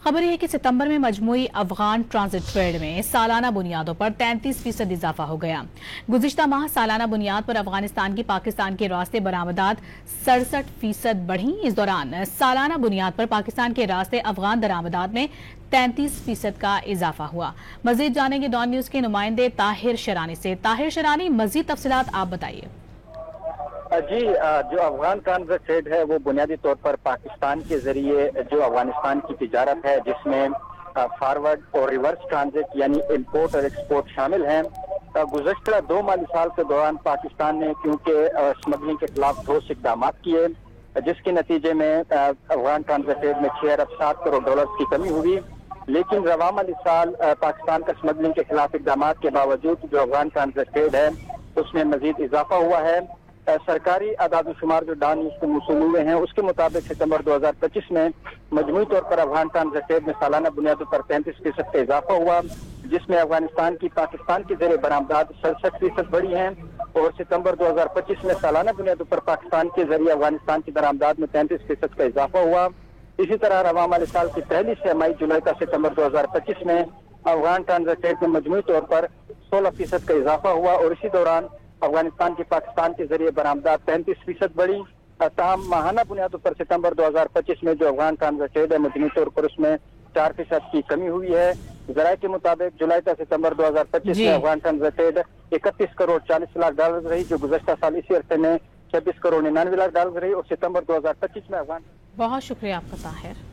خبر یہ ہے کہ ستمبر میں مجموعی افغان ٹرانزٹ ٹریڈ میں سالانہ بنیادوں پر 33% اضافہ ہو گیا۔ گزشتہ ماہ سالانہ بنیاد پر افغانستان کی پاکستان کے راستے برآمدات 67% بڑھیں۔ اس دوران سالانہ بنیاد پر پاکستان کے راستے افغان درآمدات میں 33% کا اضافہ ہوا۔ مزید جانیں گے ڈان نیوز کے نمائندے طاہر شرانی سے۔ طاہر شرانی، مزید تفصیلات آپ بتائیے۔ جی، جو افغان ٹرانزٹ ٹریڈ ہے وہ بنیادی طور پر پاکستان کے ذریعے جو افغانستان کی تجارت ہے، جس میں فارورڈ اور ریورس ٹرانزٹ یعنی امپورٹ اور ایکسپورٹ شامل ہیں۔ گزشتہ 2 مالی سال کے دوران پاکستان نے کیونکہ اسمگلنگ کے خلاف ٹھوس اقدامات کیے، جس کے نتیجے میں افغان ٹرانزٹ ٹریڈ میں 6 ارب 7 کروڑ ڈالر کی کمی ہوئی، لیکن رواں مالی سال پاکستان کا اسمگلنگ کے خلاف اقدامات کے باوجود جو افغان ٹرانزٹ ٹریڈ ہے اس میں مزید اضافہ ہوا ہے۔ سرکاری اعداد و شمار جو ڈان نیوز کو موصول ہوئے ہیں اس کے مطابق ستمبر 2025 میں مجموعی طور پر افغان ٹرانزٹ ٹریڈ میں سالانہ بنیادوں پر 33% کا اضافہ ہوا، جس میں افغانستان کی پاکستان کے ذریعے برآمدات 67% بڑھی ہیں، اور ستمبر 2025 میں سالانہ بنیادوں پر پاکستان کے ذریعے افغانستان کی برآمدات میں 33% کا اضافہ ہوا۔ اسی طرح رواں مالی سال کی پہلی سہ مئی جولائی کا ستمبر 2025 میں افغان ٹرانزٹ ٹریڈ میں مجموعی طور پر 16% کا اضافہ ہوا، اور اسی دوران افغانستان کی پاکستان کے ذریعے برآمدات 33% بڑھی۔ تاہم ماہانہ بنیادوں پر ستمبر 2025 میں جو افغان ٹرانزٹ ٹریڈ ہے مجموعی طور پر اس میں 4% کی کمی ہوئی ہے۔ ذرائع کے مطابق جولائی تا ستمبر 2025 میں Afghan transit trade 31 crore 40 lakh dollar رہی، جو گزشتہ سال اسی عرصے میں 26 کروڑ 99 لاکھ ڈالر رہی، اور ستمبر 2025 میں افغان بہت شکریہ آپ کا طاہر۔